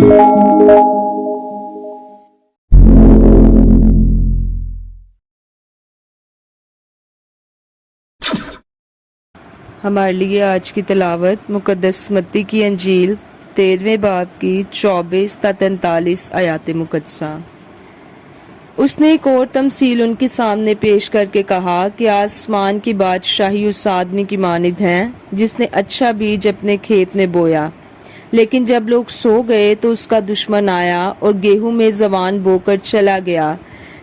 ہمارے لیے آج کی تلاوت مقدس متی کی انجیل 13ویں باب کی 24 تا 43 آیات مقدسہ۔ اس نے ایک اور تمثیل ان کے سامنے پیش کر کے کہا کہ آسمان کی بادشاہی اس آدمی کی مانند ہے جس نے اچھا بیج اپنے کھیت میں بویا، لیکن جب لوگ سو گئے تو اس کا دشمن آیا اور گیہوں میں زوان بو کر چلا گیا۔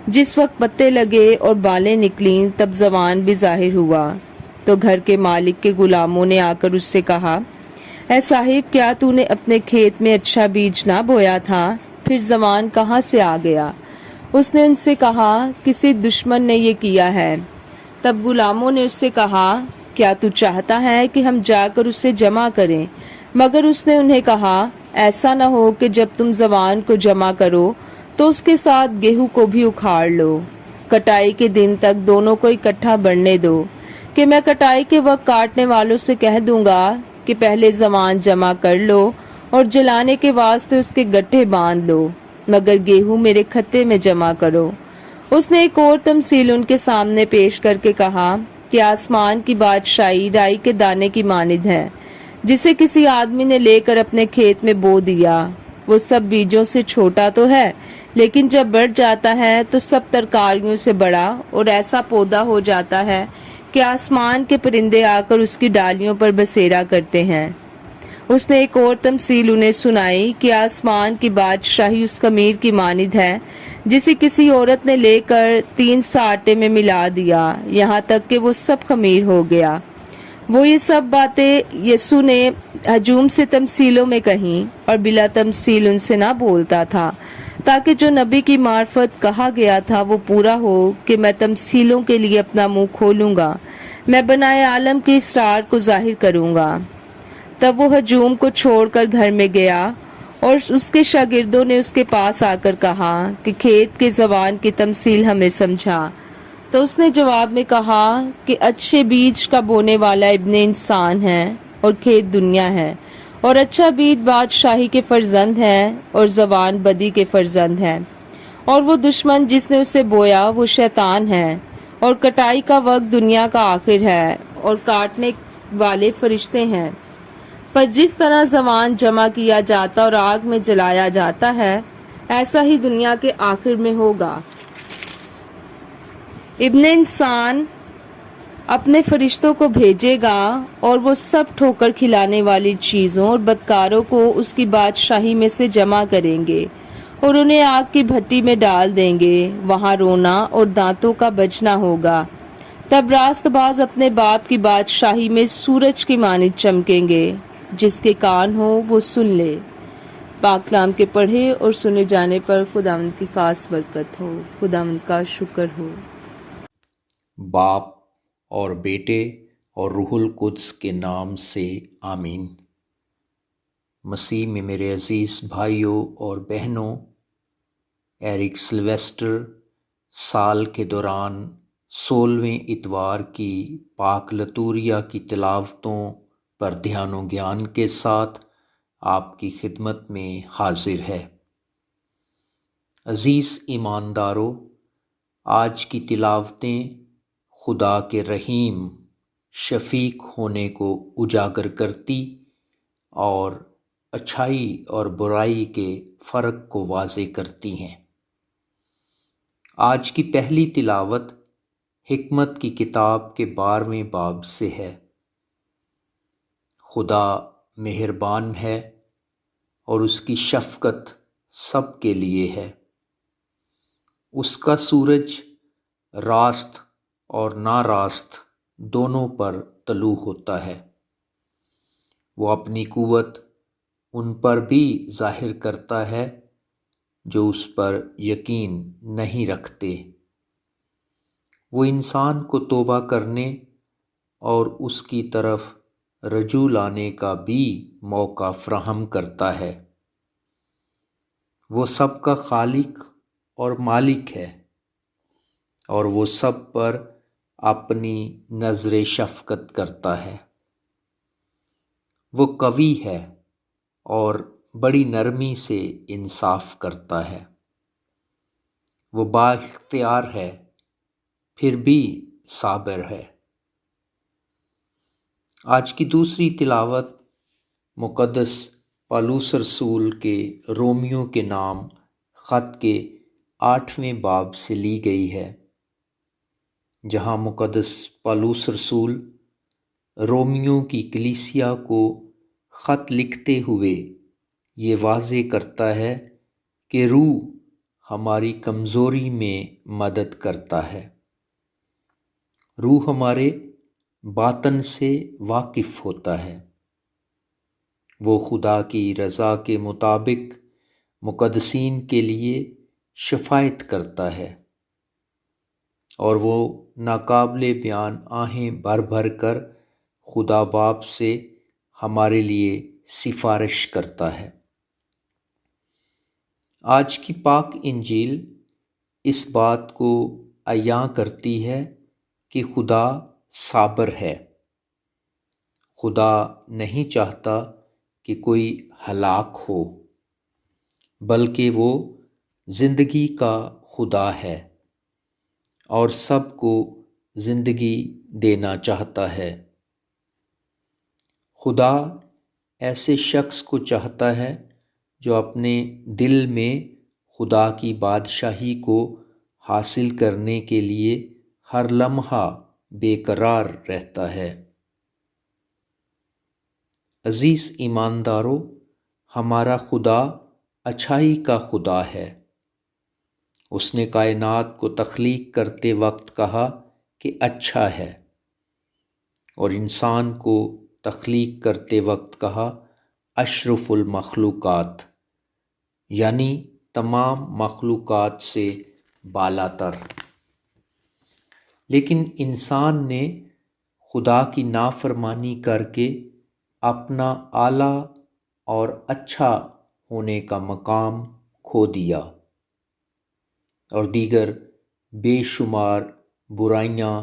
جس وقت پتے لگے اور بالیں نکلیں تب زوان بھی ظاہر ہوا، تو گھر کے مالک کے غلاموں نے آ کر اس سے کہا، اے صاحب، کیا تو نے اپنے کھیت میں اچھا بیج نہ بویا تھا؟ پھر زوان کہاں سے آ گیا؟ اس نے ان سے کہا، کسی دشمن نے یہ کیا ہے۔ تب غلاموں نے اس سے کہا، کیا تو چاہتا ہے کہ ہم جا کر اسے جمع کریں؟ مگر اس نے انہیں کہا، ایسا نہ ہو کہ جب تم زوان کو جمع کرو تو اس کے ساتھ گیہوں کو بھی اکھاڑ لو۔ کٹائی کے دن تک دونوں کو اکٹھا بڑھنے دو، کہ میں کٹائی کے وقت کاٹنے والوں سے کہہ دوں گا کہ پہلے زوان جمع کر لو اور جلانے کے واسطے اس کے گٹھے باندھ لو، مگر گیہوں میرے کھتے میں جمع کرو۔ اس نے ایک اور تمثیل ان کے سامنے پیش کر کے کہا کہ آسمان کی بادشاہی رائی کے دانے کی مانند ہے، جسے کسی آدمی نے لے کر اپنے کھیت میں بو دیا۔ وہ سب بیجوں سے چھوٹا تو ہے، لیکن جب بڑھ جاتا ہے تو سب ترکاریوں سے بڑا اور ایسا پودا ہو جاتا ہے کہ آسمان کے پرندے آ کر اس کی ڈالیوں پر بسیرا کرتے ہیں۔ اس نے ایک اور تمثیل انہیں سنائی کہ آسمان کی بادشاہی اس خمیر کی مانند ہے جسے کسی عورت نے لے کر 3 سا آٹے میں ملا دیا، یہاں تک کہ وہ سب خمیر ہو گیا۔ وہ یہ سب باتیں یسوع نے ہجوم سے تمثیلوں میں کہیں اور بلا تمثیل ان سے نہ بولتا تھا، تاکہ جو نبی کی معرفت کہا گیا تھا وہ پورا ہو کہ میں تمثیلوں کے لیے اپنا منہ کھولوں گا، میں بنائے عالم کے اسرار کو ظاہر کروں گا۔ تب وہ ہجوم کو چھوڑ کر گھر میں گیا اور اس کے شاگردوں نے اس کے پاس آ کر کہا کہ کھیت کے زوان کی تمثیل ہمیں سمجھا۔ تو اس نے جواب میں کہا کہ اچھے بیج کا بونے والا ابن انسان ہے اور کھیت دنیا ہے، اور اچھا بیج بادشاہی کے فرزند ہے اور زوان بدی کے فرزند ہے، اور وہ دشمن جس نے اسے بویا وہ شیطان ہے، اور کٹائی کا وقت دنیا کا آخر ہے اور کاٹنے والے فرشتے ہیں۔ پر جس طرح زوان جمع کیا جاتا اور آگ میں جلایا جاتا ہے، ایسا ہی دنیا کے آخر میں ہوگا۔ ابن انسان اپنے فرشتوں کو بھیجے گا اور وہ سب ٹھوکر کھلانے والی چیزوں اور بدکاروں کو اس کی بادشاہی میں سے جمع کریں گے اور انہیں آگ کی بھٹی میں ڈال دیں گے، وہاں رونا اور دانتوں کا بجنا ہوگا۔ تب راست باز اپنے باپ کی بادشاہی میں سورج کی مانند چمکیں گے۔ جس کے کان ہو وہ سن لے۔ پاک کلام کے پڑھے اور سنے جانے پر خداوند کی خاص برکت ہو۔ خداوند کا شکر ہو۔ باپ اور بیٹے اور روح القدس کے نام سے آمین۔ مسیح میں میرے عزیز بھائیوں اور بہنوں، ایرک سلویسٹر سال کے دوران 16ویں اتوار کی پاک لتوریہ کی تلاوتوں پر دھیان و گیان کے ساتھ آپ کی خدمت میں حاضر ہے۔ عزیز ایماندارو، آج کی تلاوتیں خدا کے رحیم شفیق ہونے کو اجاگر کرتی اور اچھائی اور برائی کے فرق کو واضح کرتی ہیں۔ آج کی پہلی تلاوت حکمت کی کتاب کے 12ویں باب سے ہے۔ خدا مہربان ہے اور اس کی شفقت سب کے لیے ہے۔ اس کا سورج راست اور ناراست دونوں پر طلوع ہوتا ہے۔ وہ اپنی قوت ان پر بھی ظاہر کرتا ہے جو اس پر یقین نہیں رکھتے۔ وہ انسان کو توبہ کرنے اور اس کی طرف رجوع لانے کا بھی موقع فراہم کرتا ہے۔ وہ سب کا خالق اور مالک ہے اور وہ سب پر اپنی نظر شفقت کرتا ہے۔ وہ قوی ہے اور بڑی نرمی سے انصاف کرتا ہے۔ وہ بااختیار ہے پھر بھی صابر ہے۔ آج کی دوسری تلاوت مقدس پالوس رسول کے رومیو کے نام خط کے 8ویں باب سے لی گئی ہے، جہاں مقدس پالوس رسول رومیو کی کلیسیا کو خط لکھتے ہوئے یہ واضح کرتا ہے کہ روح ہماری کمزوری میں مدد کرتا ہے۔ روح ہمارے باطن سے واقف ہوتا ہے۔ وہ خدا کی رضا کے مطابق مقدسین کے لیے شفاعت کرتا ہے، اور وہ ناقابل بیان آہیں بھر بھر کر خدا باپ سے ہمارے لیے سفارش کرتا ہے۔ آج کی پاک انجیل اس بات کو عیاں کرتی ہے کہ خدا صابر ہے۔ خدا نہیں چاہتا کہ کوئی ہلاک ہو، بلکہ وہ زندگی کا خدا ہے اور سب کو زندگی دینا چاہتا ہے۔ خدا ایسے شخص کو چاہتا ہے جو اپنے دل میں خدا کی بادشاہی کو حاصل کرنے کے لیے ہر لمحہ بے قرار رہتا ہے۔ عزیز ایماندارو، ہمارا خدا اچھائی کا خدا ہے۔ اس نے کائنات کو تخلیق کرتے وقت کہا کہ اچھا ہے، اور انسان کو تخلیق کرتے وقت کہا اشرف المخلوقات، یعنی تمام مخلوقات سے بالا تر۔ لیکن انسان نے خدا کی نافرمانی کر کے اپنا اعلیٰ اور اچھا ہونے کا مقام کھو دیا، اور دیگر بے شمار برائیاں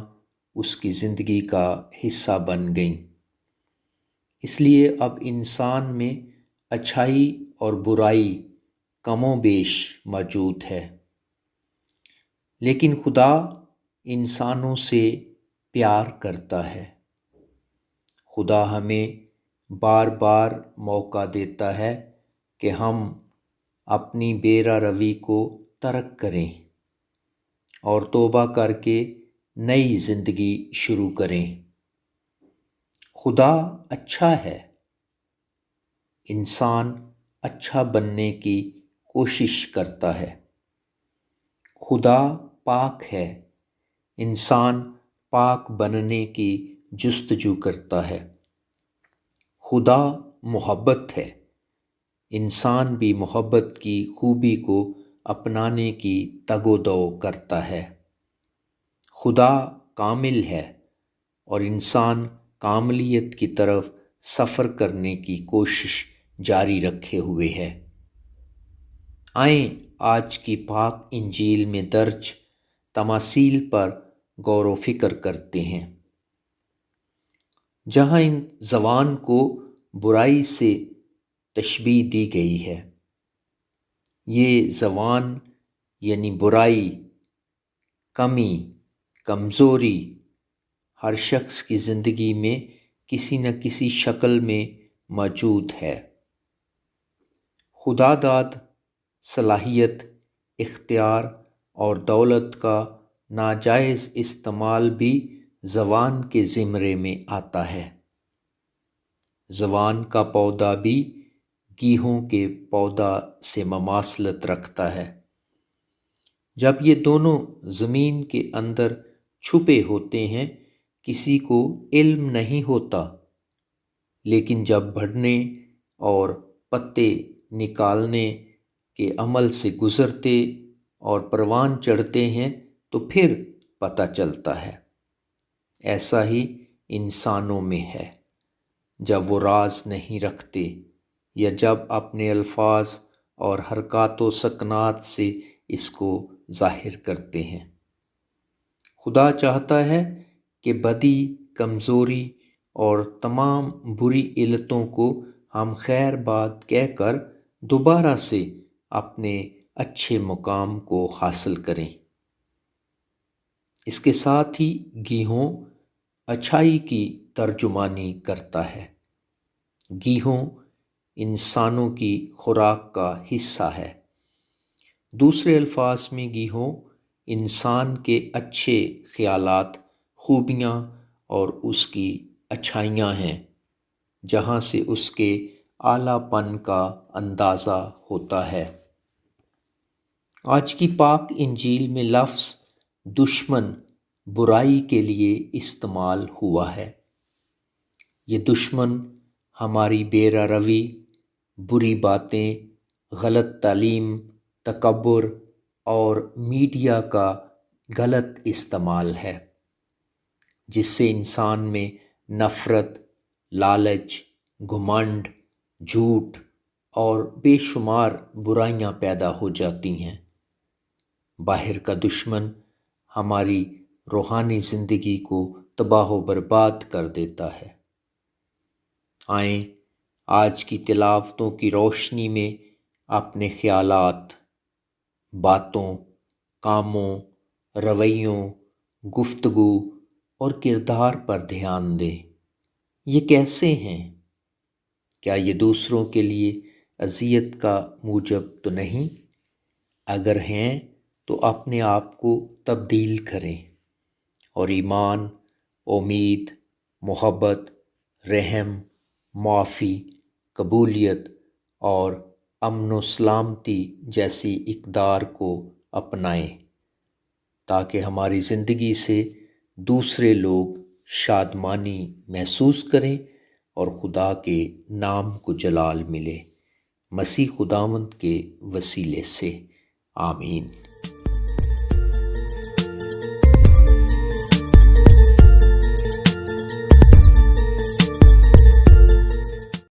اس کی زندگی کا حصہ بن گئیں۔ اس لیے اب انسان میں اچھائی اور برائی کم و بیش موجود ہے، لیکن خدا انسانوں سے پیار کرتا ہے۔ خدا ہمیں بار بار موقع دیتا ہے کہ ہم اپنی بے راہ روی کو ترک کریں اور توبہ کر کے نئی زندگی شروع کریں۔ خدا اچھا ہے، انسان اچھا بننے کی کوشش کرتا ہے۔ خدا پاک ہے، انسان پاک بننے کی جستجو کرتا ہے۔ خدا محبت ہے، انسان بھی محبت کی خوبی کو اپنانے کی تگ و دو کرتا ہے۔ خدا کامل ہے، اور انسان کاملیت کی طرف سفر کرنے کی کوشش جاری رکھے ہوئے ہے۔ آئیں آج کی پاک انجیل میں درج تماثیل پر غور و فکر کرتے ہیں، جہاں ان زوان کو برائی سے تشبیہ دی گئی ہے۔ یہ زوان یعنی برائی، کمی، کمزوری ہر شخص کی زندگی میں کسی نہ کسی شکل میں موجود ہے۔ خدا داد صلاحیت، اختیار اور دولت کا ناجائز استعمال بھی زوان کے زمرے میں آتا ہے۔ زوان کا پودا بھی گیہوں کے پودا سے مماثلت رکھتا ہے۔ جب یہ دونوں زمین کے اندر چھپے ہوتے ہیں کسی کو علم نہیں ہوتا، لیکن جب بڑھنے اور پتے نکالنے کے عمل سے گزرتے اور پروان چڑھتے ہیں تو پھر پتہ چلتا ہے۔ ایسا ہی انسانوں میں ہے، جب وہ راز نہیں رکھتے یا جب اپنے الفاظ اور حرکات و سکنات سے اس کو ظاہر کرتے ہیں۔ خدا چاہتا ہے کہ بدی، کمزوری اور تمام بری علتوں کو ہم خیر بات کہہ کر دوبارہ سے اپنے اچھے مقام کو حاصل کریں۔ اس کے ساتھ ہی گیہوں اچھائی کی ترجمانی کرتا ہے۔ گیہوں انسانوں کی خوراک کا حصہ ہے۔ دوسرے الفاظ میں گیہوں انسان کے اچھے خیالات، خوبیاں اور اس کی اچھائیاں ہیں، جہاں سے اس کے اعلیٰ پن کا اندازہ ہوتا ہے۔ آج کی پاک انجیل میں لفظ دشمن برائی کے لیے استعمال ہوا ہے۔ یہ دشمن ہماری بے روی، بری باتیں، غلط تعلیم، تکبر اور میڈیا کا غلط استعمال ہے، جس سے انسان میں نفرت، لالچ، گھمنڈ، جھوٹ اور بے شمار برائیاں پیدا ہو جاتی ہیں۔ باہر کا دشمن ہماری روحانی زندگی کو تباہ و برباد کر دیتا ہے۔ آئیں آج کی تلاوتوں کی روشنی میں اپنے خیالات، باتوں، کاموں، رویوں، گفتگو اور کردار پر دھیان دیں۔ یہ کیسے ہیں؟ کیا یہ دوسروں کے لیے اذیت کا موجب تو نہیں؟ اگر ہیں تو اپنے آپ کو تبدیل کریں اور ایمان، امید، محبت، رحم، معافی، قبولیت اور امن و سلامتی جیسی اقدار کو اپنائیں، تاکہ ہماری زندگی سے دوسرے لوگ شادمانی محسوس کریں اور خدا کے نام کو جلال ملے۔ مسیح خداوند کے وسیلے سے، آمین۔